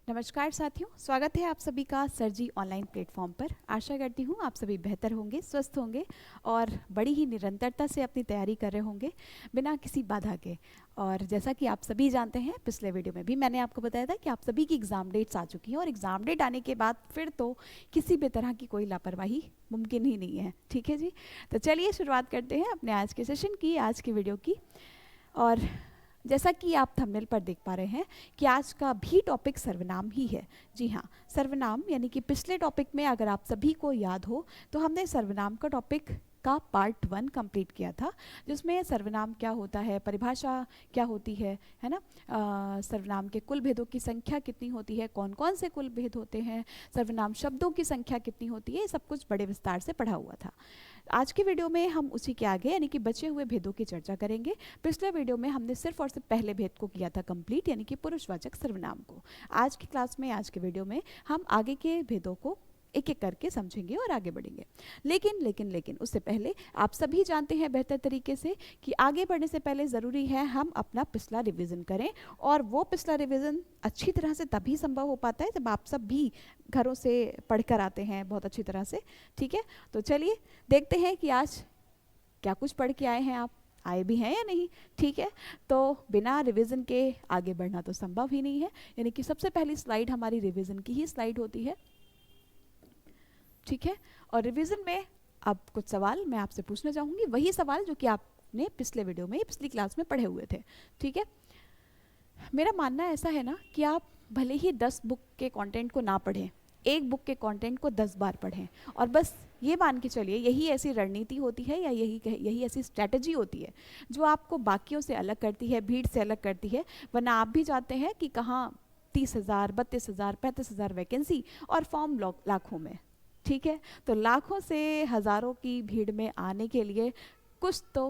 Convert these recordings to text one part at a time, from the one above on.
नमस्कार साथियों, स्वागत है आप सभी का सर जी ऑनलाइन प्लेटफॉर्म पर। आशा करती हूँ आप सभी बेहतर होंगे, स्वस्थ होंगे और बड़ी ही निरंतरता से अपनी तैयारी कर रहे होंगे बिना किसी बाधा के। और जैसा कि आप सभी जानते हैं, पिछले वीडियो में भी मैंने आपको बताया था कि आप सभी की एग्ज़ाम डेट्स आ चुकी हैं और एग्ज़ाम डेट आने के बाद फिर तो किसी भी तरह की कोई लापरवाही मुमकिन ही नहीं है। ठीक है जी, तो चलिए शुरुआत करते हैं अपने आज के सेशन की, आज की वीडियो की। और जैसा कि आप थंबनेल पर देख पा रहे हैं कि आज का भी टॉपिक सर्वनाम ही है। जी हाँ, सर्वनाम, यानी कि पिछले टॉपिक में अगर आप सभी को याद हो तो हमने सर्वनाम का टॉपिक का पार्ट 1 कंप्लीट किया था, जिसमें सर्वनाम क्या होता है, परिभाषा क्या होती है ना, सर्वनाम के कुल भेदों की संख्या कितनी होती है, कौन कौन से कुल भेद होते हैं, सर्वनाम शब्दों की संख्या कितनी होती है, ये सब कुछ बड़े विस्तार से पढ़ा हुआ था। आज की वीडियो में हम उसी के आगे यानी कि बचे हुए भेदों की चर्चा करेंगे। पिछले वीडियो में हमने सिर्फ और सिर्फ पहले भेद को किया था कंप्लीट, यानी कि पुरुषवाचक सर्वनाम को। आज की क्लास में, आज के वीडियो में हम आगे के भेदों को एक एक करके समझेंगे और आगे बढ़ेंगे। लेकिन उससे पहले आप सभी जानते हैं बेहतर तरीके से कि आगे बढ़ने से पहले ज़रूरी है हम अपना पिछला रिवीजन करें, और वो पिछला रिवीजन अच्छी तरह से तभी संभव हो पाता है जब आप सब भी घरों से पढ़कर आते हैं बहुत अच्छी तरह से। ठीक है, तो चलिए देखते हैं कि आज क्या कुछ पढ़ के आए हैं, आप आए भी हैं या नहीं। ठीक है, तो बिना रिवीजन के आगे बढ़ना तो संभव ही नहीं है, यानी कि सबसे पहली स्लाइड हमारी रिवीजन की ही स्लाइड होती है। ठीक है, और रिवीजन में अब कुछ सवाल मैं आपसे पूछना चाहूँगी, वही सवाल जो कि आपने पिछले वीडियो में, पिछली क्लास में पढ़े हुए थे। ठीक है, मेरा मानना ऐसा है ना कि आप भले ही 10 बुक के कंटेंट को ना पढ़ें, एक बुक के कंटेंट को 10 बार पढ़ें, और बस ये मान के चलिए यही ऐसी रणनीति होती है या यही ऐसी स्ट्रैटेजी होती है जो आपको बाकियों से अलग करती है, भीड़ से अलग करती है। वरना आप भी जानते हैं कि कहाँ 30,000, 32,000, 35,000 वैकेंसी और फॉर्म लाखों में। ठीक है, तो लाखों से हज़ारों की भीड़ में आने के लिए कुछ तो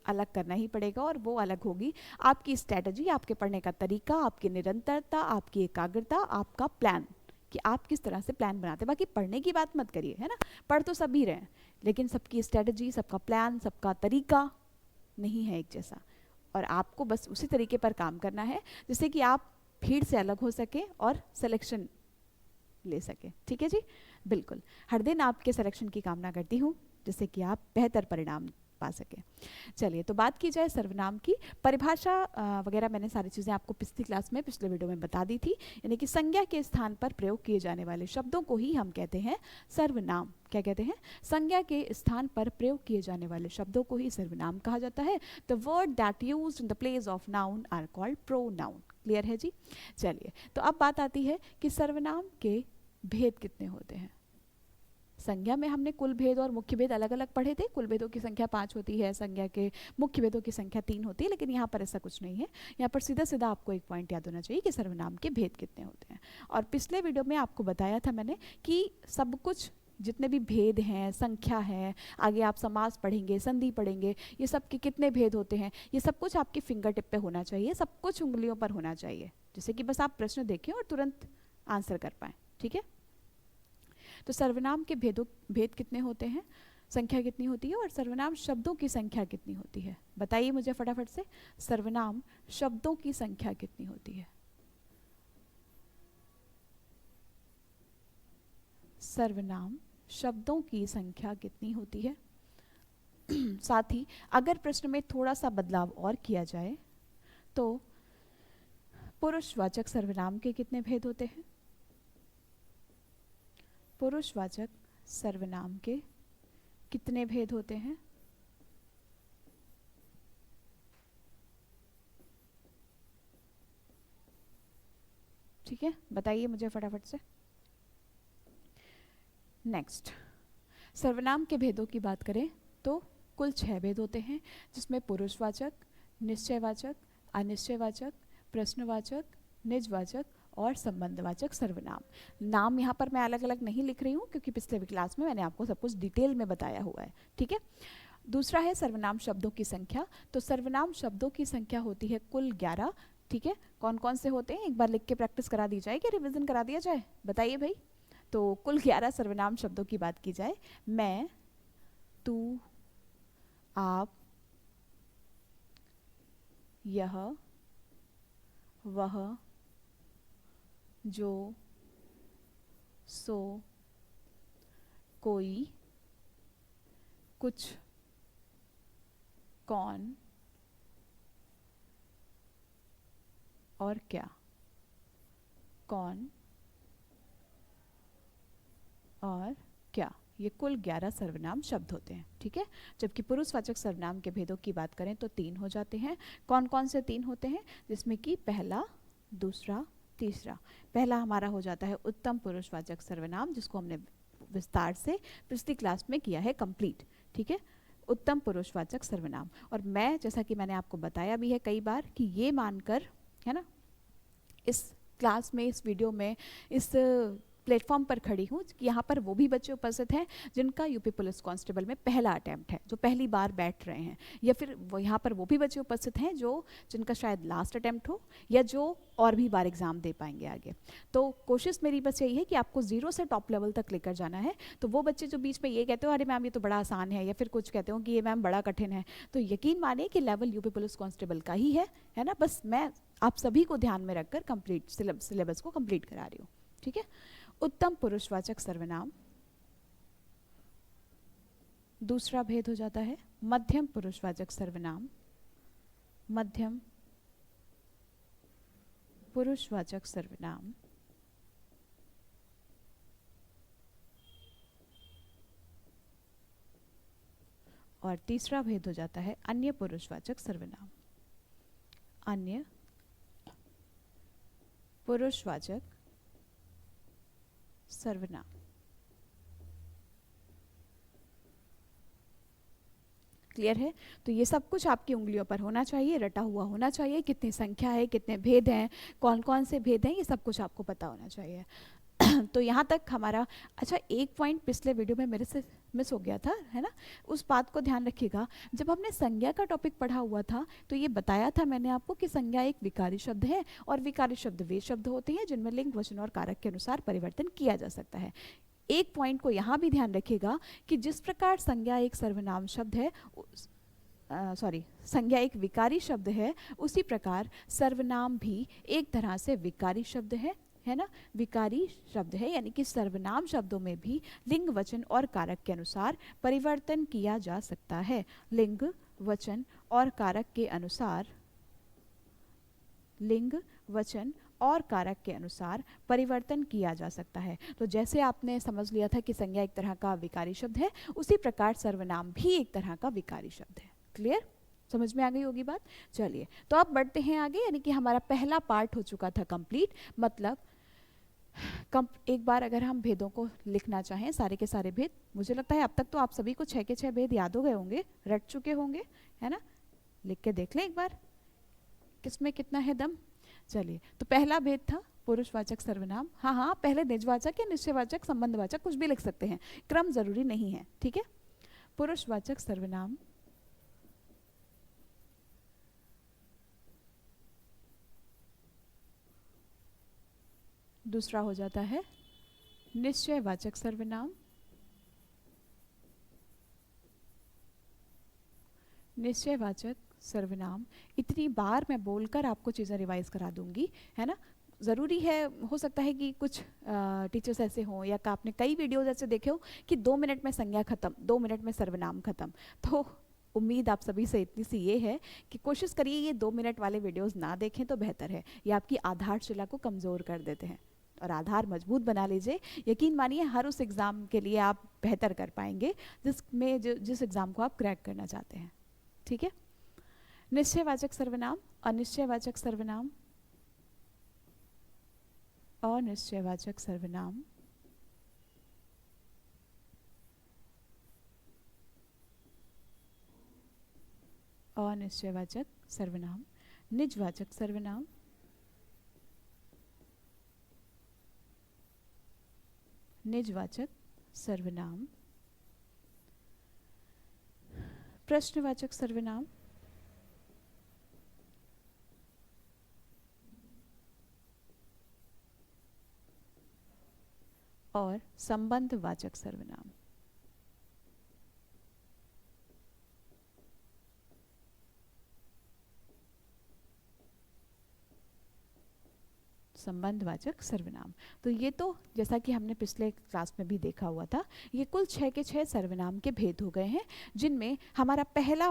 अलग करना ही पड़ेगा, और वो अलग होगी आपकी स्ट्रैटेजी, आपके पढ़ने का तरीका, आपकी निरंतरता, आपकी एकाग्रता, आपका प्लान, कि आप किस तरह से प्लान बनाते हैं। बाकी पढ़ने की बात मत करिए, है ना, पढ़ तो सभी रहे हैं, लेकिन सबकी स्ट्रैटेजी, सबका प्लान, सबका तरीका नहीं है एक जैसा, और आपको बस उसी तरीके पर काम करना है जिससे कि आप भीड़ से अलग हो सके और सिलेक्शन ले सके। ठीक है जी, बिल्कुल, हर दिन आपके सिलेक्शन की कामना करती हूँ जिससे कि आप बेहतर परिणाम पा सके। चलिए, तो बात की जाए सर्वनाम की, परिभाषा वगैरह मैंने सारी चीज़ें आपको पिछली क्लास में, पिछले वीडियो में बता दी थी। यानी कि संज्ञा के स्थान पर प्रयोग किए जाने वाले शब्दों को ही हम कहते हैं सर्वनाम। क्या कहते हैं? संज्ञा के स्थान पर प्रयोग किए जाने वाले शब्दों को ही सर्वनाम कहा जाता है। The word that used in the place of noun are called pronoun. Clear है जी? चलिए, तो अब बात आती है कि सर्वनाम के भेद कितने होते हैं। संज्ञा में हमने कुल भेद और मुख्य भेद अलग अलग पढ़े थे। कुल भेदों की संख्या 5 होती है, संज्ञा के मुख्य भेदों की संख्या 3 होती है, लेकिन यहाँ पर ऐसा कुछ नहीं है। यहाँ पर सीधा सीधा आपको एक पॉइंट याद होना चाहिए कि सर्वनाम के भेद कितने होते हैं। और पिछले वीडियो में आपको बताया था मैंने कि सब कुछ, जितने भी भेद हैं, संख्या है, आगे आप समास पढ़ेंगे, संधि पढ़ेंगे, ये सब के कितने भेद होते हैं, ये सब कुछ आपके फिंगर टिप पे होना चाहिए, सब कुछ उंगलियों पर होना चाहिए, जिससे कि बस आप प्रश्न देखें और तुरंत आंसर कर पाएँ। ठीक है, तो सर्वनाम के भेद कितने होते हैं, संख्या कितनी होती है, और सर्वनाम शब्दों की संख्या कितनी होती है? बताइए मुझे फटाफट से, सर्वनाम शब्दों की संख्या कितनी होती है? सर्वनाम शब्दों की संख्या कितनी होती है? साथ ही अगर प्रश्न में थोड़ा सा बदलाव और किया जाए तो पुरुषवाचक सर्वनाम के कितने भेद होते हैं? पुरुषवाचक सर्वनाम के कितने भेद होते हैं? ठीक है, बताइए मुझे फटाफट से। नेक्स्ट, सर्वनाम के भेदों की बात करें तो कुल 6 भेद होते हैं, जिसमें पुरुषवाचक, निश्चयवाचक, अनिश्चयवाचक, प्रश्नवाचक, निजवाचक और संबंधवाचक सर्वनाम। नाम यहाँ पर मैं अलग अलग नहीं लिख रही हूँ क्योंकि पिछले क्लास में मैंने आपको सब कुछ डिटेल में बताया हुआ है। ठीक है, दूसरा है सर्वनाम शब्दों की संख्या। तो सर्वनाम शब्दों की संख्या होती है कुल 11। ठीक है, कौन कौन से होते हैं एक बार लिख के प्रैक्टिस करा दी जाए, कि रिविजन करा दिया जाए, बताइए भाई। तो कुल 11 सर्वनाम शब्दों की बात की जाए, मैं, तू, आप, यह, वह, जो, सो, कोई, कुछ, कौन और क्या। कौन और क्या, ये कुल 11 सर्वनाम शब्द होते हैं। ठीक है, जबकि पुरुषवाचक सर्वनाम के भेदों की बात करें तो 3 हो जाते हैं। कौन कौन से 3 होते हैं? जिसमें कि पहला, दूसरा, तीसरा। पहला हमारा हो जाता है उत्तम पुरुषवाचक सर्वनाम, जिसको हमने विस्तार से पिछली क्लास में किया है कंप्लीट। ठीक है, उत्तम पुरुषवाचक सर्वनाम। और मैं, जैसा कि मैंने आपको बताया भी है कई बार, कि ये मानकर, है ना, इस क्लास में, इस वीडियो में, इस प्लेटफॉर्म पर खड़ी हूँ कि यहाँ पर वो भी बच्चे उपस्थित हैं जिनका यूपी पुलिस कांस्टेबल में पहला अटेम्प्ट है, जो पहली बार बैठ रहे हैं, या फिर वो यहाँ पर वो भी बच्चे उपस्थित हैं जो जिनका शायद लास्ट अटेम्प्ट हो, या जो और भी बार एग्जाम दे पाएंगे आगे। तो कोशिश मेरी बस यही है कि आपको 0 से टॉप लेवल तक लेकर जाना है। तो वो बच्चे जो बीच में ये कहते हो अरे मैम ये तो बड़ा आसान है, या फिर कुछ कहते हो कि ये मैम बड़ा कठिन है, तो यकीन मानिए कि लेवल यूपी पुलिस कांस्टेबल का ही है ना। बस मैं आप सभी को ध्यान में रखकर कंप्लीट सिलेबस को कंप्लीट करा रही हूँ। ठीक है, उत्तम पुरुषवाचक सर्वनाम। दूसरा भेद हो जाता है मध्यम पुरुषवाचक सर्वनाम। मध्यम पुरुषवाचक सर्वनाम। और तीसरा भेद हो जाता है अन्य पुरुषवाचक सर्वनाम। अन्य पुरुषवाचक सर्वनाम। क्लियर है? तो ये सब कुछ आपकी उंगलियों पर होना चाहिए, रटा हुआ होना चाहिए। कितनी संख्या है, कितने भेद हैं, कौन कौन से भेद हैं, ये सब कुछ आपको पता होना चाहिए। तो यहाँ तक हमारा। अच्छा, एक पॉइंट पिछले वीडियो में मेरे से मिस हो गया था, है ना, उस बात को ध्यान रखिएगा। जब हमने संज्ञा का टॉपिक पढ़ा हुआ था तो ये बताया था मैंने आपको कि संज्ञा एक विकारी शब्द है, और विकारी शब्द वे शब्द होते हैं जिनमें लिंग, वचन और कारक के अनुसार परिवर्तन किया जा सकता है। एक पॉइंट को यहाँ भी ध्यान रखिएगा कि जिस प्रकार संज्ञा एक सर्वनाम शब्द है, संज्ञा एक विकारी शब्द है, उसी प्रकार सर्वनाम भी एक तरह से विकारी शब्द है ना, विकारी शब्द है। यानी कि सर्वनाम शब्दों में भी लिंग, वचन और कारक के अनुसार परिवर्तन किया जा सकता है। लिंग, वचन और कारक के अनुसार, लिंग, वचन और कारक के अनुसार परिवर्तन किया जा सकता है। तो जैसे आपने समझ लिया था कि संज्ञा एक तरह का विकारी शब्द है, उसी प्रकार सर्वनाम भी एक तरह का विकारी शब्द है। क्लियर? समझ में आ गई होगी बात। चलिए, तो अब बढ़ते हैं आगे। यानी कि हमारा पहला पार्ट हो चुका था कंप्लीट। मतलब एक बार अगर हम भेदों को लिखना चाहें, सारे के सारे भेद, मुझे लगता है अब तक तो आप सभी को 6 के 6 भेद याद हो गए होंगे, रट चुके होंगे, है ना। लिख के देख लें एक बार किसमें कितना है दम। चलिए, तो पहला भेद था पुरुषवाचक सर्वनाम। हाँ हाँ, पहले निजवाचक या निश्चयवाचक, संबंधवाचक कुछ भी लिख सकते हैं, क्रम जरूरी नहीं है। ठीक है, पुरुषवाचक सर्वनाम। दूसरा हो जाता है निश्चयवाचक सर्वनाम। निश्चयवाचक सर्वनाम। इतनी बार मैं बोलकर आपको चीज़ें रिवाइज करा दूंगी, है ना। ज़रूरी है, हो सकता है कि कुछ टीचर्स ऐसे हों, या आपने कई वीडियोज ऐसे देखे हो कि 2 मिनट में संज्ञा खत्म, 2 मिनट में सर्वनाम खत्म। तो उम्मीद आप सभी से इतनी सी ये है कि कोशिश करिए ये 2 मिनट वाले वीडियोस ना देखें तो बेहतर है। ये आपकी आधारशिला को कमज़ोर कर देते हैं, और आधार मजबूत बना लीजिए। यकीन मानिए हर उस एग्ज़ाम के लिए आप बेहतर कर पाएंगे जिसमें जिस एग्ज़ाम को आप क्रैक करना चाहते हैं। ठीक है, निश्चयवाचक सर्वनाम, अनिश्चयवाचक सर्वनाम, अनिश्चयवाचक सर्वनाम, अनिश्चयवाचक सर्वनाम, निजवाचक सर्वनाम, निजवाचक सर्वनाम, प्रश्नवाचक सर्वनाम, और संबंधवाचक सर्वनाम। संबंधवाचक सर्वनाम। तो ये तो जैसा कि हमने पिछले क्लास में भी देखा हुआ था, ये कुल 6 के 6 सर्वनाम के भेद हो गए हैं, जिनमें हमारा पहला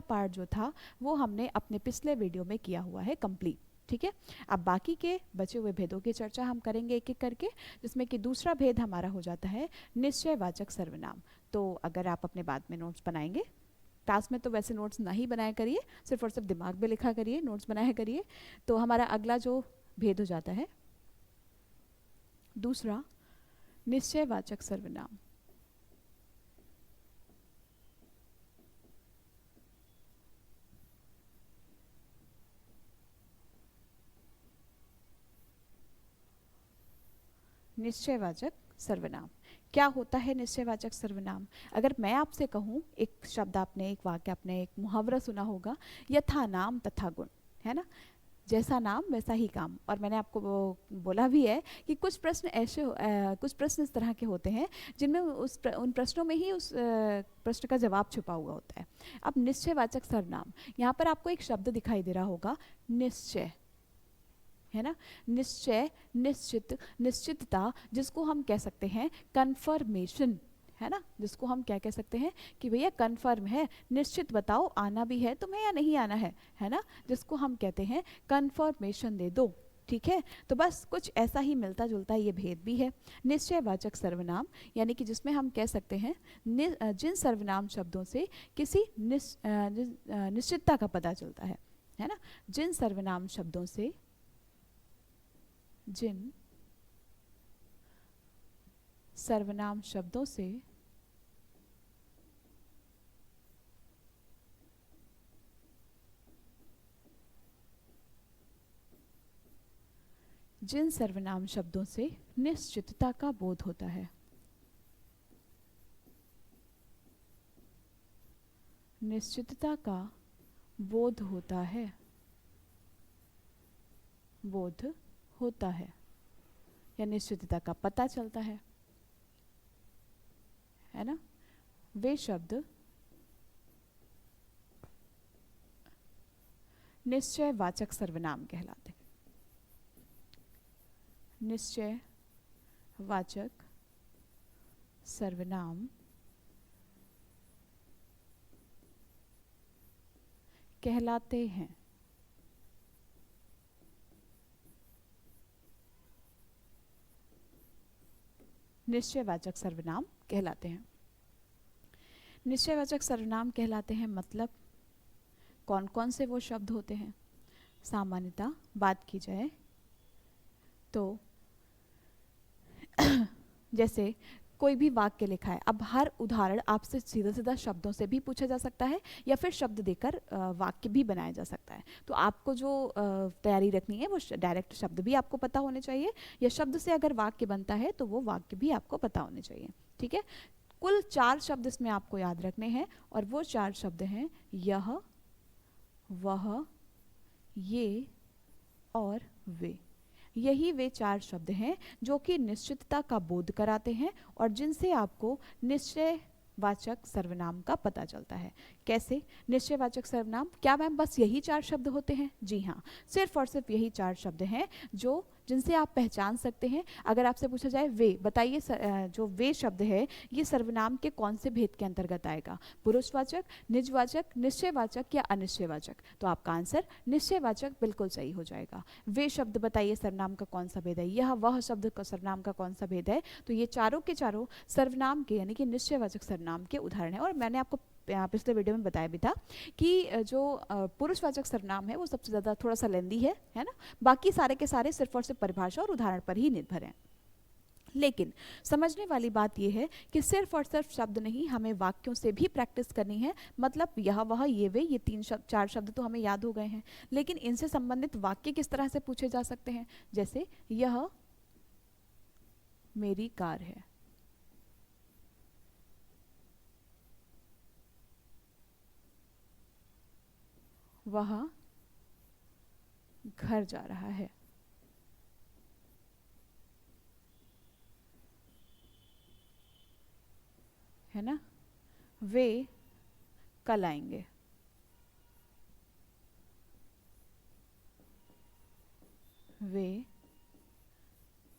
पार्ट जो था वो हमने अपने पिछले वीडियो में किया हुआ है कंप्लीट। ठीक है, अब बाकी के बचे हुए भेदों की चर्चा हम करेंगे एक एक करके, जिसमें कि दूसरा भेद हमारा हो जाता है निश्चयवाचक सर्वनाम। तो अगर आप अपने बाद में नोट्स बनाएंगे, क्लास में तो वैसे नोट्स ना ही बनाया करिए, सिर्फ और सिर्फ दिमाग में लिखा करिए, नोट्स बनाया करिए। तो हमारा अगला जो भेद हो जाता है दूसरा, निश्चयवाचक सर्वनाम। निश्चयवाचक सर्वनाम क्या होता है? निश्चयवाचक सर्वनाम, अगर मैं आपसे कहूँ, एक शब्द आपने, एक वाक्य आपने, एक मुहावरा सुना होगा, यथा नाम तथा गुण, है ना, जैसा नाम वैसा ही काम। और मैंने आपको वो बोला भी है कि कुछ प्रश्न कुछ प्रश्न इस तरह के होते हैं जिनमें उन प्रश्नों में ही उस प्रश्न का जवाब छुपा हुआ होता है। अब निश्चयवाचक सर्वनाम, यहाँ पर आपको एक शब्द दिखाई दे रहा होगा, निश्चय, है ना, निश्चय, निश्चित, निश्चितता, जिसको हम कह सकते हैं कन्फर्मेशन, है ना, जिसको हम क्या कह सकते हैं कि भैया कन्फर्म है, निश्चित बताओ आना भी है तुम्हें या नहीं आना है ना, जिसको हम कहते हैं कन्फर्मेशन दे दो। ठीक है, तो बस कुछ ऐसा ही मिलता जुलता ये भेद भी है। निश्चयवाचक सर्वनाम यानी कि जिसमें हम कह सकते हैं जिन सर्वनाम शब्दों से किसी निश्चितता का पता चलता है ना, जिन सर्वनाम शब्दों से जिन सर्वनाम शब्दों से जिन सर्वनाम शब्दों से निश्चितता का बोध होता है, निश्चितता का बोध होता है, बोध होता है या निश्चितता का पता चलता है ना, वे शब्द निश्चयवाचक सर्वनाम कहलाते हैं। निश्चयवाचक सर्वनाम कहलाते हैं। निश्चयवाचक सर्वनाम कहलाते हैं। निश्चयवाचक सर्वनाम कहलाते हैं मतलब कौन कौन से वो शब्द होते हैं? सामान्यतः बात की जाए तो जैसे कोई भी वाक्य लिखा है, अब हर उदाहरण आपसे सीधा सीधा शब्दों से भी पूछा जा सकता है या फिर शब्द देकर वाक्य भी बनाया जा सकता है। तो आपको जो तैयारी रखनी है वो डायरेक्ट शब्द भी आपको पता होने चाहिए, या शब्द से अगर वाक्य बनता है तो वो वाक्य भी आपको पता होने चाहिए। ठीक है, कुल 4 शब्द इसमें आपको याद रखने हैं और वो 4 शब्द हैं यह, वह, ये और वे। यही वे 4 शब्द हैं जो कि निश्चितता का बोध कराते हैं और जिनसे आपको निश्चयवाचक सर्वनाम का पता चलता है। कैसे? निश्चयवाचक सर्वनाम, क्या मैम बस यही 4 शब्द होते हैं? जी हाँ, सिर्फ और सिर्फ यही 4 शब्द हैं जो जिनसे आप पहचान सकते हैं। अगर आपसे पूछा जाए वे, बताइए जो वे शब्द है ये सर्वनाम के कौन से भेद के अंतर्गत आएगा? पुरुषवाचक, निजवाचक, निश्चयवाचक या अनिश्चयवाचक? तो आपका आंसर निश्चयवाचक बिल्कुल सही हो जाएगा। वे शब्द बताइए सर्वनाम का कौन सा भेद है? यह वह शब्द का सर्वनाम का कौन सा भेद है? तो ये चारों के चारों सर्वनाम के यानी कि निश्चयवाचक सर्वनाम के उदाहरण है। और मैंने आपको पिछले वीडियो में बताया भी था कि जो पुरुषवाचक सर्वनाम है वो सबसे ज़्यादा थोड़ा सा लेंदी है ना, बाकी सारे के सारे सिर्फ और सिर्फ परिभाषा और उदाहरण पर ही निर्भर हैं। लेकिन समझने वाली बात यह है कि सिर्फ और सिर्फ शब्द नहीं, हमें वाक्यों से भी प्रैक्टिस करनी है। मतलब यह, वह, ये, वे, ये 4 शब्द तो हमें याद हो गए हैं, लेकिन इनसे संबंधित वाक्य किस तरह से पूछे जा सकते हैं? जैसे यह मेरी कार है, वह घर जा रहा है ना, वे कल आएंगे। वे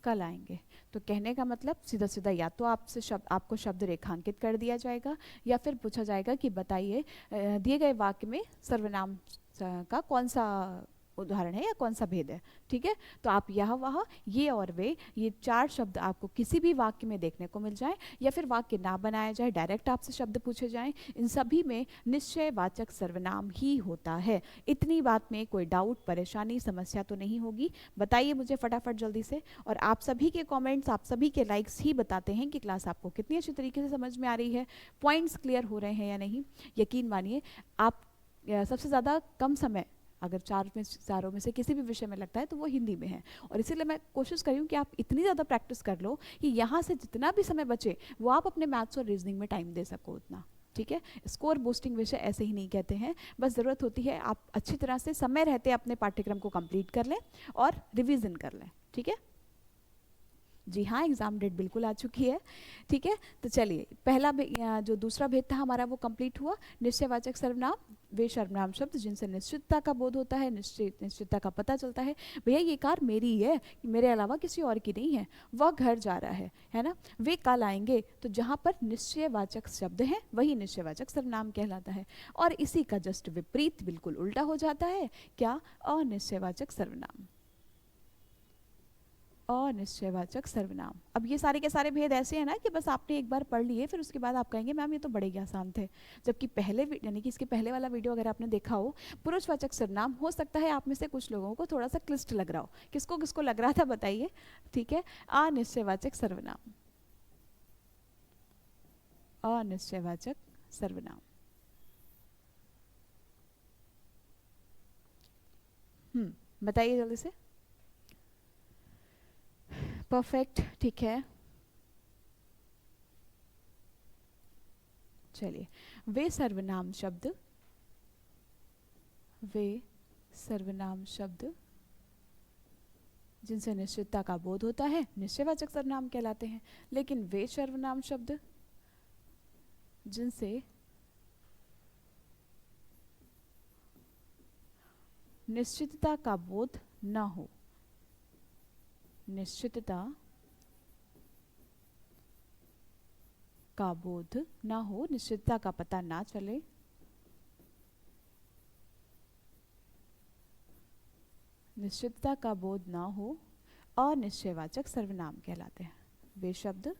कल आएंगे। तो कहने का मतलब सीधा सीधा या तो आपको शब्द रेखांकित कर दिया जाएगा या फिर पूछा जाएगा कि बताइए दिए गए वाक्य में सर्वनाम का कौन सा उदाहरण है या कौन सा भेद है। ठीक है, तो आप यह वह ये और वे, ये चार शब्द आपको किसी भी वाक्य में देखने को मिल जाए या फिर वाक्य ना बनाया जाए, डायरेक्ट आपसे शब्द पूछे जाएं, इन सभी में निश्चयवाचक सर्वनाम ही होता है। इतनी बात में कोई डाउट, परेशानी, समस्या तो नहीं होगी? बताइए मुझे फटाफट जल्दी से। और आप सभी के कमेंट्स, आप सभी के लाइक्स ही बताते हैं कि क्लास आपको कितनी अच्छी तरीके से समझ में आ रही है, पॉइंट्स क्लियर हो रहे हैं या नहीं। यकीन मानिए आप सबसे ज़्यादा कम समय अगर चारों में से किसी भी विषय में लगता है तो वो हिंदी में है। और इसीलिए मैं कोशिश करी हूँ कि आप इतनी ज़्यादा प्रैक्टिस कर लो कि यहाँ से जितना भी समय बचे वो आप अपने मैथ्स और रीजनिंग में टाइम दे सको उतना। ठीक है, स्कोर बूस्टिंग विषय ऐसे ही नहीं कहते हैं, बस ज़रूरत होती है आप अच्छी तरह से समय रहते अपने पाठ्यक्रम को कंप्लीट कर लें और रिविज़न कर लें। ठीक है जी हाँ, एग्जाम डेट बिल्कुल आ चुकी है। ठीक है, तो चलिए पहला जो दूसरा भेद था हमारा वो कंप्लीट हुआ। निश्चयवाचक सर्वनाम वे सर्वनाम शब्द जिनसे निश्चितता का बोध होता है, निश्चितता का पता चलता है। भैया ये कार मेरी है, मेरे अलावा किसी और की नहीं है, वह घर जा रहा है ना। वे कल आएंगे, तो जहाँ पर निश्चयवाचक शब्द है वही निश्चयवाचक सर्वनाम कहलाता है। और इसी का जस्ट विपरीत बिल्कुल उल्टा हो जाता है, क्या? अनिश्चयवाचक सर्वनाम। अनिश्चयवाचक सर्वनाम। अब ये सारे के सारे भेद ऐसे हैं ना कि बस आपने एक बार पढ़ लिए फिर उसके बाद आप कहेंगे मैम ये तो बड़े ही आसान थे। जबकि पहले यानी कि इसके पहले वाला वीडियो अगर आपने देखा हो, पुरुषवाचक सर्वनाम, हो सकता है आप में से कुछ लोगों को थोड़ा सा क्लिष्ट लग रहा हो। किसको किसको लग रहा था बताइए। ठीक है, अनिश्चयवाचक सर्वनाम। अनिश्चयवाचक सर्वनाम। बताइए जल्दी से। परफेक्ट, ठीक है। चलिए, वे सर्वनाम शब्द जिनसे निश्चितता का बोध होता है निश्चयवाचक सर्वनाम कहलाते हैं। लेकिन वे सर्वनाम शब्द जिनसे निश्चितता का बोध न हो, निश्चितता का बोध ना हो, निश्चितता का पता ना चले, निश्चितता का बोध ना हो, अनिश्चयवाचक सर्वनाम कहलाते हैं। वे शब्द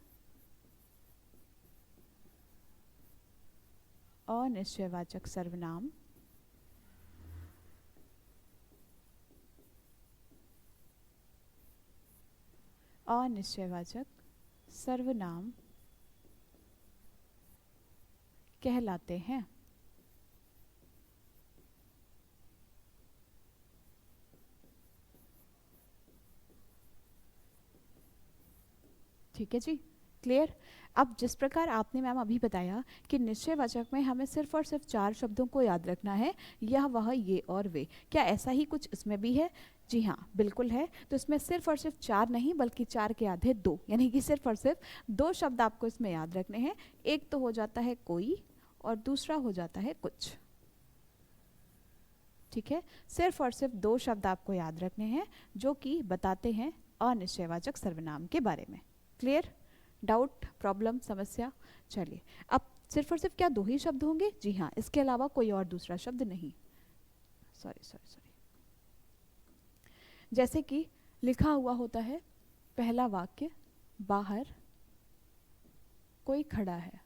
अनिश्चयवाचक सर्वनाम अनिश्चयवाचक सर्वनाम कहलाते हैं। ठीक है जी, क्लियर। अब जिस प्रकार आपने मैम अभी बताया कि निश्चयवाचक में हमें सिर्फ और सिर्फ 4 शब्दों को याद रखना है, यह वह ये और वे, क्या ऐसा ही कुछ इसमें भी है? जी हाँ, बिल्कुल है। तो इसमें सिर्फ और सिर्फ 4 नहीं बल्कि 4 के आधे 2, यानी कि सिर्फ और सिर्फ 2 शब्द आपको इसमें याद रखने हैं। एक तो हो जाता है कोई और दूसरा हो जाता है कुछ। ठीक है, सिर्फ और सिर्फ 2 शब्द आपको याद रखने हैं जो कि बताते हैं अनिश्चयवाचक सर्वनाम के बारे में। क्लियर? डाउट, प्रॉब्लम, समस्या? चलिए, अब सिर्फ और सिर्फ क्या 2 ही शब्द होंगे? जी हाँ, इसके अलावा कोई और दूसरा शब्द नहीं। सॉरी, जैसे कि लिखा हुआ होता है पहला वाक्य, बाहर कोई खड़ा है।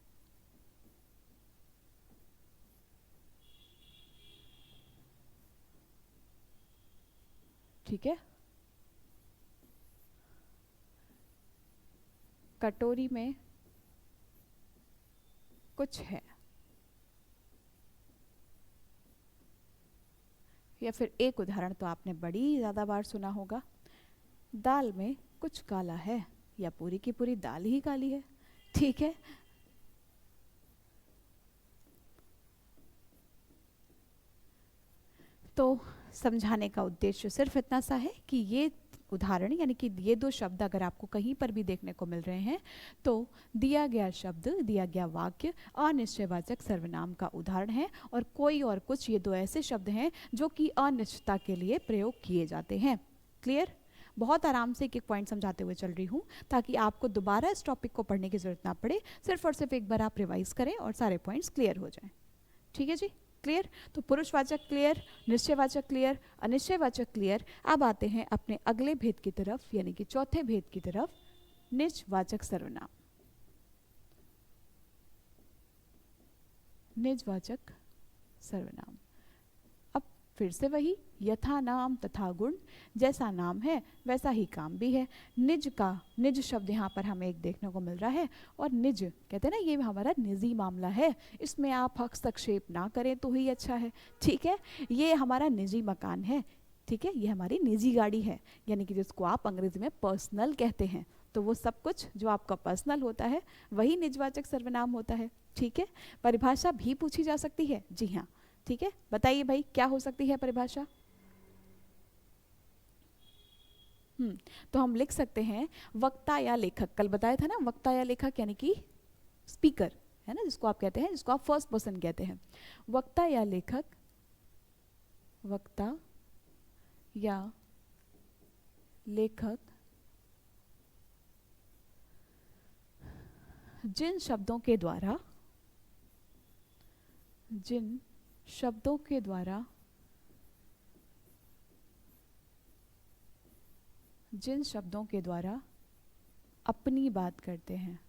ठीक है, कटोरी में कुछ है। या फिर एक उदाहरण तो आपने बड़ी ज़्यादा बार सुना होगा, दाल में कुछ काला है, या पूरी की पूरी दाल ही काली है। ठीक है, तो समझाने का उद्देश्य सिर्फ इतना सा है कि ये उदाहरण यानी कि ये 2 शब्द अगर आपको कहीं पर भी देखने को मिल रहे हैं तो दिया गया शब्द, दिया गया वाक्य अनिश्चयवाचक सर्वनाम का उदाहरण है। और कोई और कुछ, ये 2 ऐसे शब्द हैं जो कि अनिश्चितता के लिए प्रयोग किए जाते हैं। क्लियर? बहुत आराम से एक एक पॉइंट समझाते हुए चल रही हूँ, ताकि आपको दोबारा इस टॉपिक को पढ़ने की ज़रूरत ना पड़े, सिर्फ और सिर्फ एक बार आप रिवाइज करें और सारे पॉइंट्स क्लियर हो जाएं। ठीक है जी, क्लियर। तो पुरुषवाचक क्लियर, निश्चयवाचक क्लियर, अनिश्चयवाचक क्लियर। अब आते हैं अपने अगले भेद की तरफ, यानी कि चौथे भेद की तरफ, निजवाचक सर्वनाम। निजवाचक सर्वनाम। अब फिर से वही, यथा नाम तथा गुण, जैसा नाम है वैसा ही काम भी है। निज का निज शब्द यहाँ पर हमें एक देखने को मिल रहा है, और निज कहते हैं ना, ये हमारा निजी मामला है, इसमें आप हस्तक्षेप ना करें तो ही अच्छा है। ठीक है, ये हमारा निजी मकान है, ठीक है, ये हमारी निजी गाड़ी है, यानी कि जिसको आप अंग्रेजी में पर्सनल कहते हैं। तो वो सब कुछ जो आपका पर्सनल होता है वही निजवाचक सर्वनाम होता है। ठीक है, परिभाषा भी पूछी जा सकती है, जी हाँ। ठीक है, बताइए भाई क्या हो सकती है परिभाषा? तो हम लिख सकते हैं वक्ता या लेखक। कल बताया था ना, वक्ता या लेखक यानी कि स्पीकर, है ना, जिसको आप कहते हैं, जिसको आप फर्स्ट पर्सन कहते हैं। वक्ता या लेखक, वक्ता या लेखक जिन शब्दों के द्वारा, जिन शब्दों के द्वारा, जिन शब्दों के द्वारा अपनी बात करते हैं,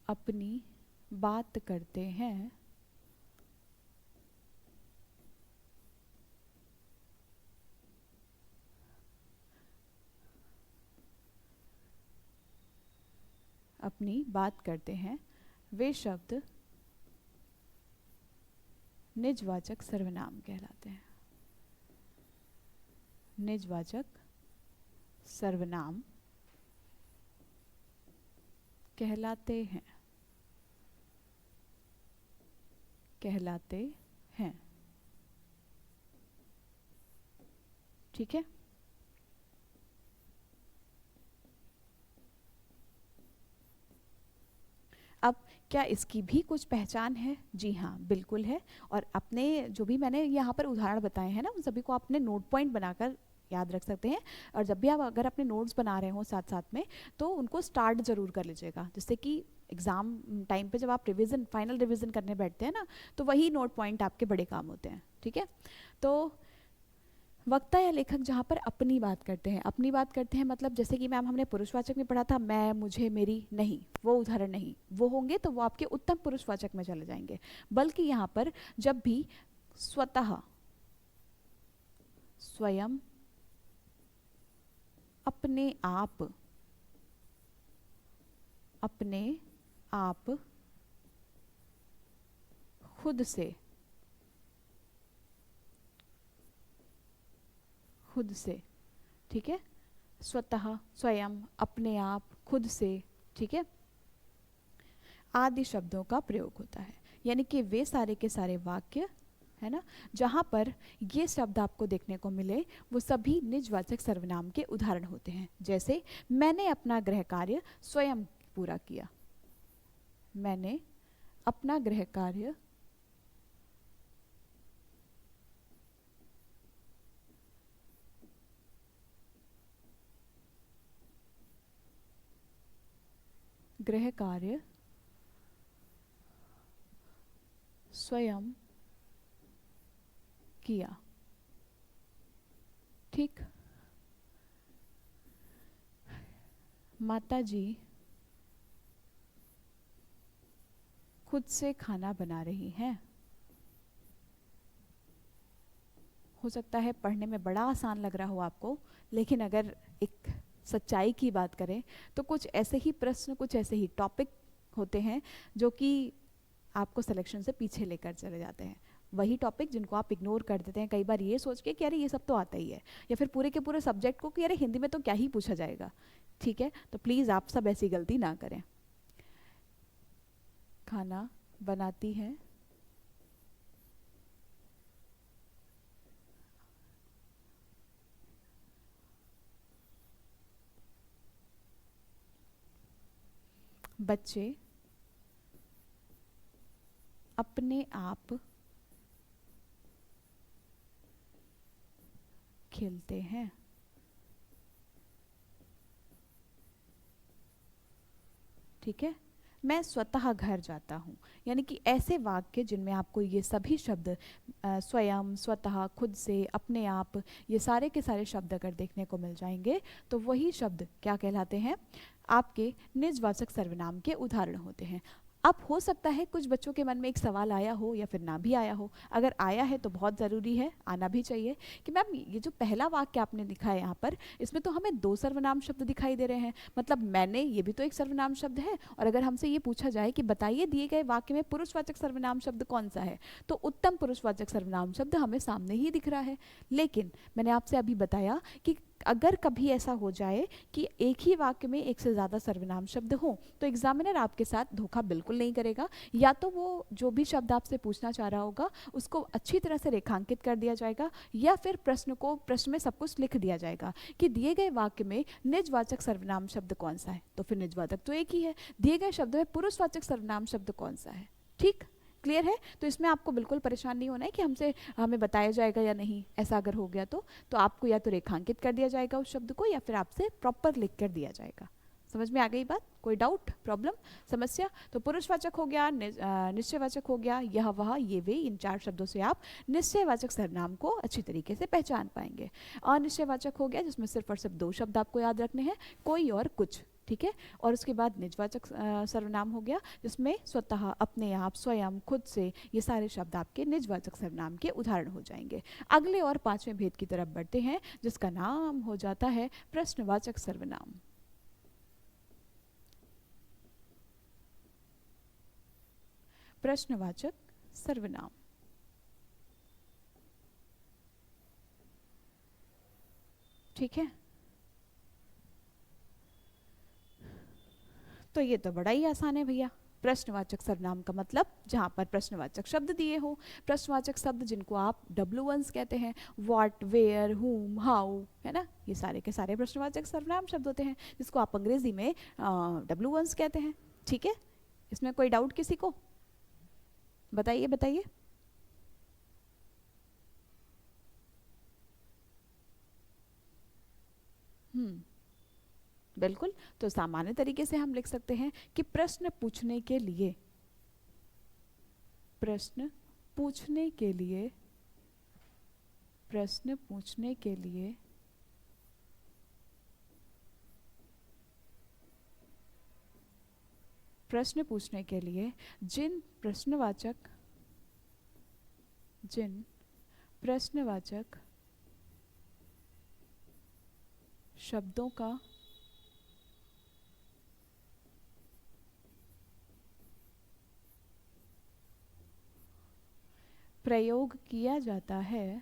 अपनी बात करते हैं, अपनी बात करते हैं, वे शब्द निजवाचक सर्वनाम कहलाते हैं। निजवाचक सर्वनाम कहलाते हैं, कहलाते हैं। ठीक है, अब क्या इसकी भी कुछ पहचान है? जी हाँ, बिल्कुल है। और अपने जो भी मैंने यहाँ पर उदाहरण बताए हैं ना, उन सभी को आपने नोट पॉइंट बनाकर याद रख सकते हैं। और जब भी आप अगर अपने नोट्स बना रहे हो साथ साथ में, तो उनको स्टार्ट जरूर कर लीजिएगा, जिससे कि एग्ज़ाम टाइम पे जब आप रिवीजन, फाइनल रिवीजन करने बैठते हैं ना, तो वही नोट पॉइंट आपके बड़े काम होते हैं। ठीक है, तो वक्ता या लेखक जहाँ पर अपनी बात करते हैं, अपनी बात करते हैं मतलब जैसे कि मैम हमने पुरुषवाचक में पढ़ा था, मैं, मुझे, मेरी, नहीं, वो उदाहरण नहीं, वो होंगे तो वो आपके उत्तम पुरुषवाचक में चले जाएंगे। बल्कि यहाँ पर जब भी स्वतः, स्वयं, अपने आप, अपने आप, खुद से, खुद से, ठीक है, स्वतः, स्वयं, अपने आप, खुद से, ठीक है, आदि शब्दों का प्रयोग होता है। यानी कि वे सारे के सारे वाक्य, है ना, जहाँ पर ये शब्द आपको देखने को मिले, वो सभी निजवाचक सर्वनाम के उदाहरण होते हैं। जैसे मैंने अपना गृह कार्य स्वयं पूरा किया, मैंने अपना गृह कार्य गृह कार्य स्वयं किया। ठीक, माता जी खुद से खाना बना रही हैं। हो सकता है पढ़ने में बड़ा आसान लग रहा हो आपको, लेकिन अगर एक सच्चाई की बात करें तो कुछ ऐसे ही प्रश्न, कुछ ऐसे ही टॉपिक होते हैं जो कि आपको सिलेक्शन से पीछे लेकर चले जाते हैं। वही टॉपिक जिनको आप इग्नोर कर देते हैं कई बार ये सोच के कि अरे ये सब तो आता ही है, या फिर पूरे के पूरे सब्जेक्ट को कि अरे हिंदी में तो क्या ही पूछा जाएगा। ठीक है, तो प्लीज़ आप सब ऐसी गलती ना करें। खाना बनाती हैं बच्चे अपने आप खेलते हैं। ठीक है, मैं स्वतः घर जाता हूँ। यानी कि ऐसे वाक्य जिनमें आपको ये सभी शब्द स्वयं, स्वतः, खुद से, अपने आप, ये सारे के सारे शब्द अगर देखने को मिल जाएंगे तो वही शब्द क्या कहलाते हैं, आपके निजवाचक सर्वनाम के उदाहरण होते हैं। अब हो सकता है कुछ बच्चों के मन में एक सवाल आया हो या फिर ना भी आया हो। अगर आया है तो बहुत ज़रूरी है, आना भी चाहिए, कि मैम ये जो पहला वाक्य आपने लिखा है यहाँ पर, इसमें तो हमें दो सर्वनाम शब्द दिखाई दे रहे हैं, मतलब मैंने, ये भी तो एक सर्वनाम शब्द है। और अगर हमसे ये पूछा जाए कि बताइए दिए गए वाक्य में पुरुषवाचक सर्वनाम शब्द कौन सा है, तो उत्तम पुरुषवाचक सर्वनाम शब्द हमें सामने ही दिख रहा है। लेकिन मैंने आपसे अभी बताया कि अगर कभी ऐसा हो जाए कि एक ही वाक्य में एक से ज़्यादा सर्वनाम शब्द हो, तो एग्जामिनर आपके साथ धोखा बिल्कुल नहीं करेगा। या तो वो जो भी शब्द आपसे पूछना चाह रहा होगा उसको अच्छी तरह से रेखांकित कर दिया जाएगा, या फिर प्रश्न में सब कुछ लिख दिया जाएगा कि दिए गए वाक्य में निजवाचक सर्वनाम शब्द कौन सा है, तो फिर निजवाचक तो एक ही है, दिए गए शब्द में पुरुषवाचक सर्वनाम शब्द कौन सा है। ठीक, क्लियर है? तो इसमें आपको बिल्कुल परेशान नहीं होना है कि हमें बताया जाएगा या नहीं। ऐसा अगर हो गया तो आपको या तो रेखांकित कर दिया जाएगा उस शब्द को, या फिर आपसे प्रॉपर लिख कर दिया जाएगा। समझ में आ गई बात? कोई डाउट, प्रॉब्लम, समस्या? तो पुरुषवाचक हो गया, निश्चयवाचक हो गया, यह वह ये वे, इन 4 शब्दों से आप निश्चयवाचक सर्वनाम को अच्छी तरीके से पहचान पाएंगे। अनिश्चयवाचक हो गया जिसमें सिर्फ और सिर्फ 2 शब्द आपको याद रखने हैं, कोई और कुछ। ठीक है, और उसके बाद निजवाचक सर्वनाम हो गया जिसमें स्वतः, अपने आप, स्वयं, खुद से, ये सारे शब्द आपके निजवाचक सर्वनाम के उदाहरण हो जाएंगे। अगले और 5वें भेद की तरफ बढ़ते हैं जिसका नाम हो जाता है प्रश्नवाचक सर्वनाम। प्रश्नवाचक सर्वनाम। ठीक है, तो ये तो बड़ा ही आसान है भैया। प्रश्नवाचक सर्वनाम का मतलब जहाँ पर प्रश्नवाचक शब्द दिए हो, प्रश्नवाचक शब्द जिनको आप W1s कहते हैं, व्हाट, वेयर, हुम, हाउ, है ना, ये सारे के सारे प्रश्नवाचक सर्वनाम शब्द होते हैं जिसको आप अंग्रेजी में W1s कहते हैं। ठीक है, इसमें कोई डाउट किसी को? बताइए बताइए। बिल्कुल, तो सामान्य तरीके से हम लिख सकते हैं कि प्रश्न पूछने के लिए, प्रश्न पूछने के लिए, प्रश्न पूछने के लिए प्रश्न पूछने के लिए जिन प्रश्नवाचक शब्दों का प्रयोग किया जाता है,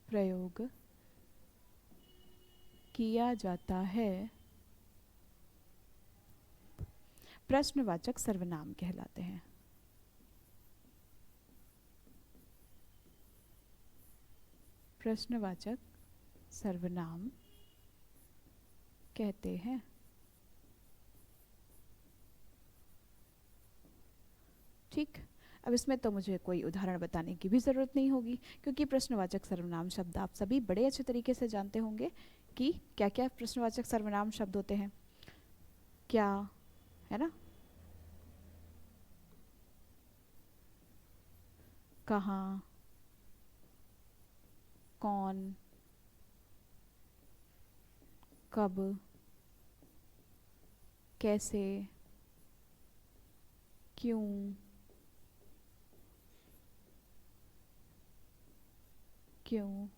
प्रयोग किया जाता है, प्रश्नवाचक सर्वनाम कहलाते हैं। प्रश्नवाचक सर्वनाम कहते हैं। ठीक, अब इसमें तो मुझे कोई उदाहरण बताने की भी ज़रूरत नहीं होगी क्योंकि प्रश्नवाचक सर्वनाम शब्द आप सभी बड़े अच्छे तरीके से जानते होंगे कि क्या क्या प्रश्नवाचक सर्वनाम शब्द होते हैं। क्या, है ना, कहाँ, कौन, कब, कैसे, क्यों, क्यों,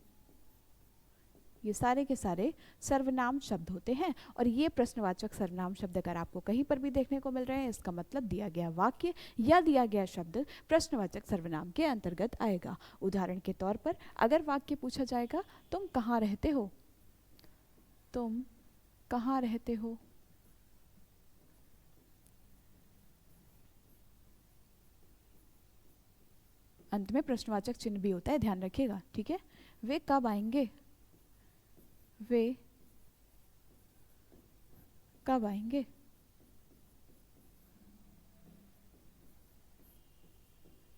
ये सारे के सारे सर्वनाम शब्द होते हैं। और ये प्रश्नवाचक सर्वनाम शब्द अगर आपको कहीं पर भी देखने को मिल रहे हैं, इसका मतलब दिया गया वाक्य या दिया गया शब्द प्रश्नवाचक सर्वनाम के अंतर्गत आएगा। उदाहरण के तौर पर अगर वाक्य पूछा जाएगा, तुम कहाँ रहते हो, तुम कहाँ रहते हो, अंत में प्रश्नवाचक चिन्ह भी होता है, ध्यान रखिएगा। ठीक है, वे कब आएंगे, वे कब आएंगे।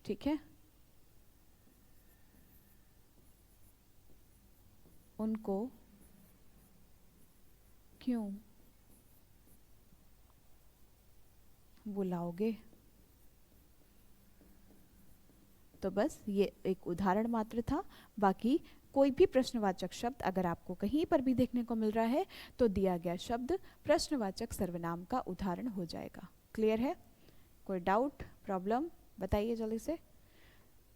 ठीक है, उनको क्यों बुलाओगे। तो बस ये एक उदाहरण मात्र था। बाकी कोई भी प्रश्नवाचक शब्द अगर आपको कहीं पर भी देखने को मिल रहा है तो दिया गया शब्द प्रश्नवाचक सर्वनाम का उदाहरण हो जाएगा। क्लियर है? कोई डाउट, प्रॉब्लम बताइए जल्दी से।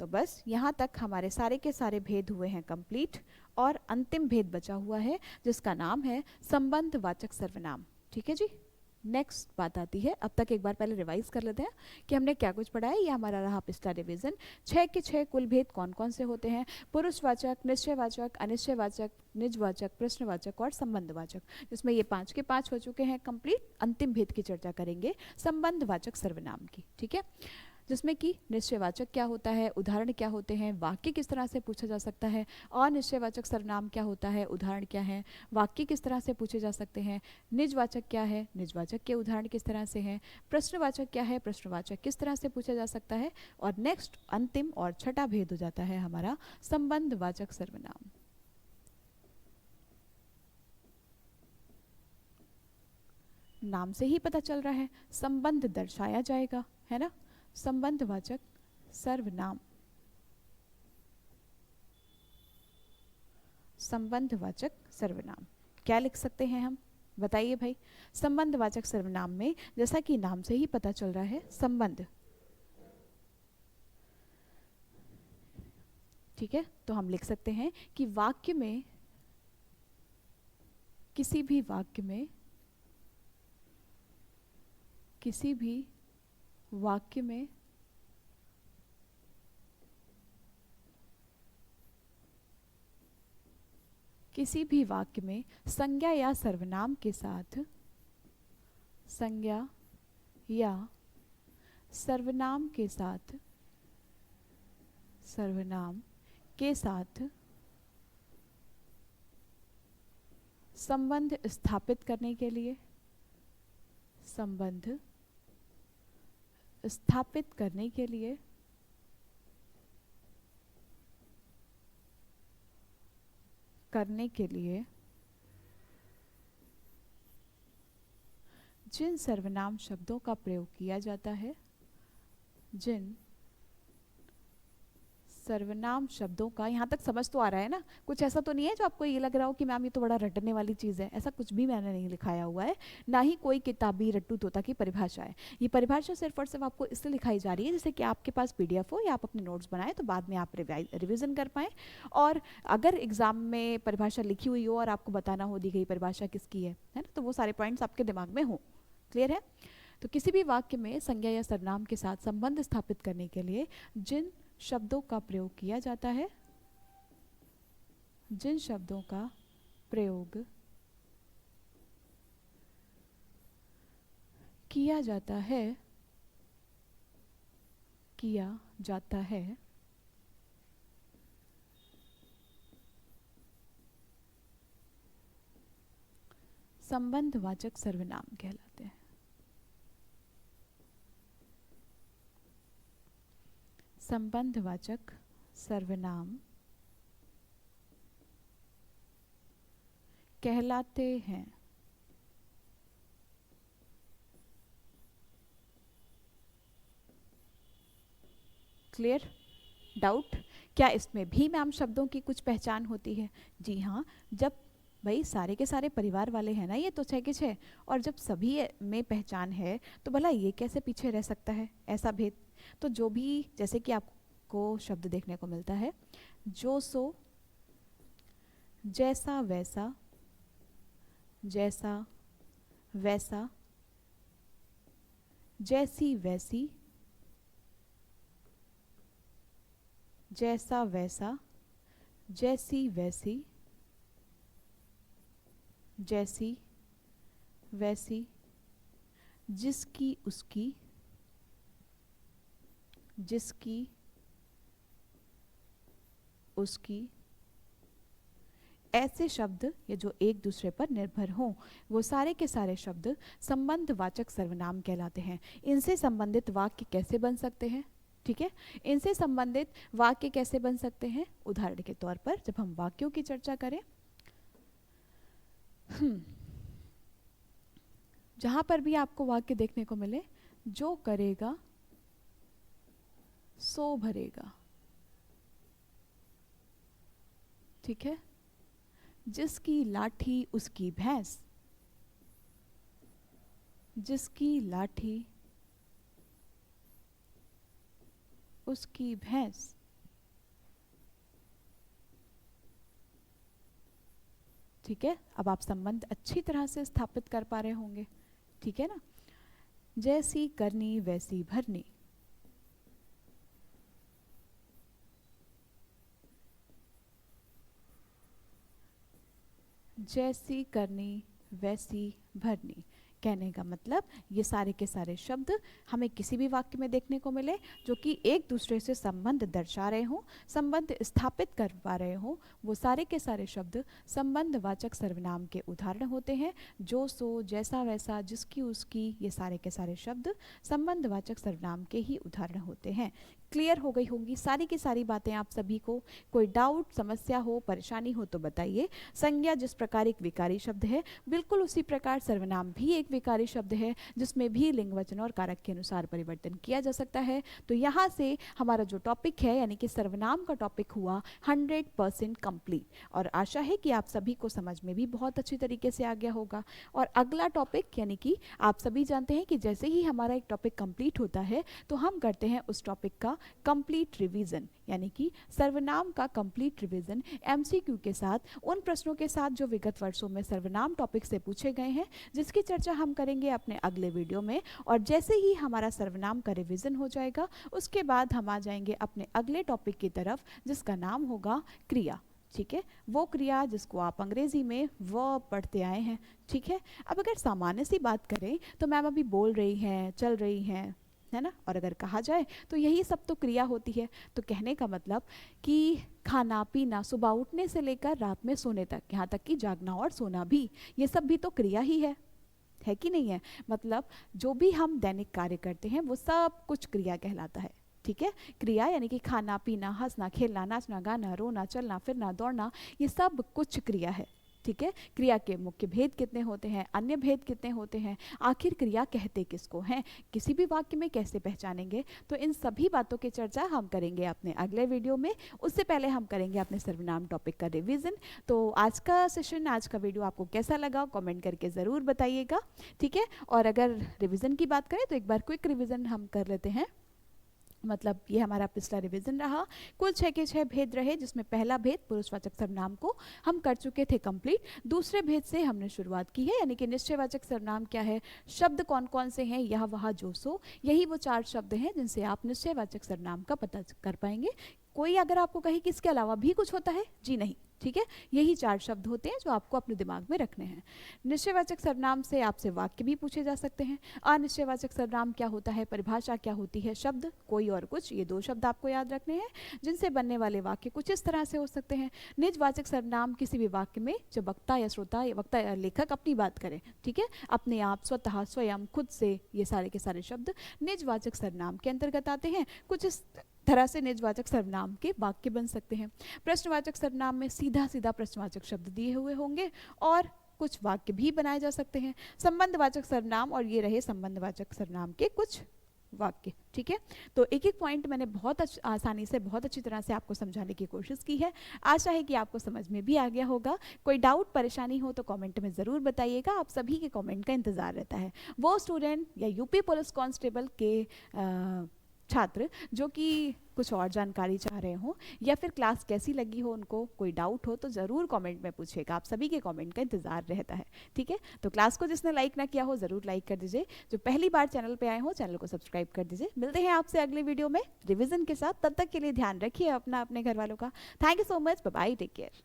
तो बस यहाँ तक हमारे सारे के सारे भेद हुए हैं कंप्लीट, और अंतिम भेद बचा हुआ है जिसका नाम है संबंधवाचक सर्वनाम। ठीक है जी। नेक्स्ट बात आती है, अब तक एक बार पहले रिवाइज कर लेते हैं कि हमने क्या कुछ पढ़ा है। ये हमारा रहा पिछला रिवीजन। 6 के 6 कुल भेद कौन कौन से होते हैं? पुरुषवाचक, निश्चयवाचक, अनिश्चयवाचक, निजवाचक, प्रश्नवाचक और संबंधवाचक, जिसमें ये 5 के 5 हो चुके हैं कंप्लीट। अंतिम भेद की चर्चा करेंगे संबंधवाचक सर्वनाम की। ठीक है, जिसमें कि निश्चयवाचक क्या होता है, उदाहरण क्या होते हैं, वाक्य किस तरह से पूछा जा सकता है, और निश्चयवाचक सर्वनाम क्या होता है, उदाहरण क्या है, वाक्य किस तरह से पूछे जा सकते हैं, निजवाचक क्या है, निजवाचक के उदाहरण किस तरह से हैं, प्रश्नवाचक क्या है, प्रश्नवाचक किस तरह से पूछा जा सकता है, और नेक्स्ट अंतिम और छठा भेद हो जाता है हमारा संबंधवाचक सर्वनाम। नाम से ही पता चल रहा है संबंध दर्शाया जाएगा, है ना। संबंधवाचक सर्वनाम, संबंधवाचक सर्वनाम क्या लिख सकते हैं हम, बताइए भाई। संबंधवाचक सर्वनाम में जैसा कि नाम से ही पता चल रहा है संबंध, ठीक है। तो हम लिख सकते हैं कि वाक्य में, किसी भी वाक्य में, किसी भी वाक्य में किसी भी वाक्य में संज्ञा या सर्वनाम के साथ, संज्ञा या सर्वनाम के साथ, सर्वनाम के साथ संबंध स्थापित करने के लिए, संबंध स्थापित करने के लिए जिन सर्वनाम शब्दों का प्रयोग किया जाता है, जिन सर्वनाम शब्दों का, यहाँ तक समझ तो आ रहा है ना, कुछ ऐसा तो नहीं है जो आपको ये लग रहा हो कि मैम ये तो बड़ा रटने वाली चीज़ है, ऐसा कुछ भी मैंने नहीं लिखाया हुआ है, ना ही कोई किताबी रट्टू तोता की परिभाषा है। ये परिभाषा सिर्फ और सिर्फ आपको इसलिए लिखाई जा रही है जैसे कि आपके पास PDF हो या आप अपने नोट्स बनाएं तो बाद में आप रिविजन कर पाएँ, और अगर एग्जाम में परिभाषा लिखी हुई हो और आपको बताना हो दी गई परिभाषा किसकी है ना, तो वो सारे पॉइंट्स आपके दिमाग में हो। क्लियर है? तो किसी भी वाक्य में संज्ञा या सर्वनाम के साथ संबंध स्थापित करने के लिए जिन शब्दों का प्रयोग किया जाता है, जिन शब्दों का प्रयोग किया जाता है, किया जाता है, संबंधवाचक सर्वनाम कहलाते हैं। संबंधवाचक सर्वनाम कहलाते हैं। क्लियर? डाउट? क्या इसमें भी मैम शब्दों की कुछ पहचान होती है? जी हाँ, जब भाई सारे के सारे परिवार वाले हैं ना ये तो 6 के 6, और जब सभी में पहचान है तो भला ये कैसे पीछे रह सकता है ऐसा भेद। तो जो भी, जैसे कि आपको शब्द देखने को मिलता है, जो सो, जैसा वैसा, जैसा वैसा, जैसी वैसी, जैसा वैसा, जैसी वैसी, जैसी वैसी, जिसकी उसकी, जिसकी उसकी, ऐसे शब्द ये जो एक दूसरे पर निर्भर हों, वो सारे के सारे शब्द संबंधवाचक सर्वनाम कहलाते हैं। इनसे संबंधित वाक्य कैसे बन सकते हैं? ठीक है, इनसे संबंधित वाक्य कैसे बन सकते हैं? उदाहरण के तौर पर जब हम वाक्यों की चर्चा करें, जहां पर भी आपको वाक्य देखने को मिले, जो करेगा सो भरेगा, ठीक है। जिसकी लाठी उसकी भैंस, जिसकी लाठी उसकी भैंस, ठीक है। अब आप संबंध अच्छी तरह से स्थापित कर पा रहे होंगे, ठीक है ना। जैसी करनी वैसी भरनी, जैसी करनी वैसी भरनी। कहने का मतलब ये सारे के सारे शब्द हमें किसी भी वाक्य में देखने को मिले जो कि एक दूसरे से संबंध दर्शा रहे हों, संबंध स्थापित कर पा रहे हों, वो सारे के सारे शब्द संबंधवाचक सर्वनाम के उदाहरण होते हैं। जो सो, जैसा वैसा, जिसकी उसकी, ये सारे के सारे शब्द संबंधवाचक सर्वनाम के ही उदाहरण होते हैं। क्लियर हो गई होंगी सारी की सारी बातें आप सभी को। कोई डाउट, समस्या हो, परेशानी हो तो बताइए। संज्ञा जिस प्रकार एक विकारी शब्द है, बिल्कुल उसी प्रकार सर्वनाम भी एक विकारी शब्द है, जिसमें भी लिंग, वचन और कारक के अनुसार परिवर्तन किया जा सकता है। तो यहाँ से हमारा जो टॉपिक है, यानी कि सर्वनाम का टॉपिक हुआ 100% कंप्लीट, और आशा है कि आप सभी को समझ में भी बहुत अच्छी तरीके से आ गया होगा। और अगला टॉपिक, यानी कि आप सभी जानते हैं कि जैसे ही हमारा एक टॉपिक कंप्लीट होता है तो हम करते हैं उस टॉपिक का कंप्लीट रिवीजन, यानी कि सर्वनाम का कंप्लीट रिवीजन एमसीक्यू के साथ, उन प्रश्नों के साथ जो विगत वर्षों में सर्वनाम टॉपिक से पूछे गए हैं, जिसकी चर्चा हम करेंगे अपने अगले वीडियो में। और जैसे ही हमारा सर्वनाम का रिवीजन हो जाएगा, उसके बाद हम आ जाएंगे अपने अगले टॉपिक की तरफ, जिसका नाम होगा क्रिया, ठीक है। वो क्रिया जिसको आप अंग्रेजी में वर्ब पढ़ते आए हैं, ठीक है। अब अगर सामान्य सी बात करें तो मैम अभी बोल रही हैं, चल रही हैं, है ना, और अगर कहा जाए तो यही सब तो क्रिया होती है। तो कहने का मतलब कि खाना पीना, सुबह उठने से लेकर रात में सोने तक, यहाँ तक कि जागना और सोना भी, ये सब भी तो क्रिया ही है कि नहीं है। मतलब जो भी हम दैनिक कार्य करते हैं वो सब कुछ क्रिया कहलाता है, ठीक है। क्रिया यानी कि खाना पीना, हंसना खेलना, नाचना गाना, रोना चलना फिरना दौड़ना, ये सब कुछ क्रिया है, ठीक है। क्रिया के मुख्य भेद कितने होते हैं, अन्य भेद कितने होते हैं, आखिर क्रिया कहते किसको हैं, किसी भी वाक्य में कैसे पहचानेंगे, तो इन सभी बातों की चर्चा हम करेंगे अपने अगले वीडियो में। उससे पहले हम करेंगे अपने सर्वनाम टॉपिक का रिवीजन। तो आज का सेशन, आज का वीडियो आपको कैसा लगा कमेंट करके ज़रूर बताइएगा, ठीक है। और अगर रिवीजन की बात करें तो एक बार क्विक रिवीजन हम कर लेते हैं। मतलब ये हमारा पिछला रिवीजन रहा। कुल 6 के 6 भेद रहे, जिसमें पहला भेद पुरुषवाचक सर्वनाम को हम कर चुके थे कंप्लीट। दूसरे भेद से हमने शुरुआत की है, यानी कि निश्चयवाचक सर्वनाम क्या है, शब्द कौन कौन से हैं, यह वह जो सो, यही वो 4 शब्द हैं जिनसे आप निश्चयवाचक सर्वनाम का पता कर पाएंगे। कोई अगर आपको कहे कि इसके अलावा भी कुछ होता है, जी नहीं, ठीक है। यही 4 शब्द होते हैं जो आपको अपने दिमाग में रखने हैं। निश्चयवाचक सर्वनाम से आपसे वाक्य भी पूछे जा सकते हैं। अनिश्चयवाचक सर्वनाम क्या होता है, परिभाषा क्या होती है, शब्द कोई और कुछ, ये 2 शब्द आपको याद रखने हैं, जिनसे बनने वाले वाक्य कुछ इस तरह से हो सकते हैं। निजवाचक सर्वनाम किसी भी वाक्य में जब वक्ता या श्रोता या वक्ता या लेखक अपनी बात करें, ठीक है, अपने आप, स्वतः, स्वयं, खुद से, ये सारे के सारे शब्द निजवाचक सर्वनाम के अंतर्गत आते हैं। कुछ इस तरह से निजवाचक सर्वनाम के वाक्य बन सकते हैं। प्रश्नवाचक सर्वनाम में सीधा सीधा प्रश्नवाचक शब्द दिए हुए होंगे और कुछ वाक्य भी बनाए जा सकते हैं। संबंधवाचक सर्वनाम, और ये रहे संबंधवाचक सर्वनाम के कुछ वाक्य, ठीक है। तो एक एक पॉइंट मैंने बहुत आसानी से, बहुत अच्छी तरह से आपको समझाने की कोशिश की है। आशा है कि आपको समझ में भी आ गया होगा। कोई डाउट, परेशानी हो तो कमेंट में ज़रूर बताइएगा। आप सभी के कमेंट का इंतज़ार रहता है। वो स्टूडेंट या यूपी पुलिस कांस्टेबल के छात्र जो कि कुछ और जानकारी चाह रहे हो, या फिर क्लास कैसी लगी हो, उनको कोई डाउट हो तो ज़रूर कमेंट में पूछिएगा। आप सभी के कमेंट का इंतज़ार रहता है, ठीक है। तो क्लास को जिसने लाइक ना किया हो ज़रूर लाइक कर दीजिए। जो पहली बार चैनल पे आए हो, चैनल को सब्सक्राइब कर दीजिए। मिलते हैं आपसे अगले वीडियो में रिविजन के साथ। तब तक के लिए ध्यान रखिए अपना, अपने घर वालों का। Thank you so much, bye bye, take care.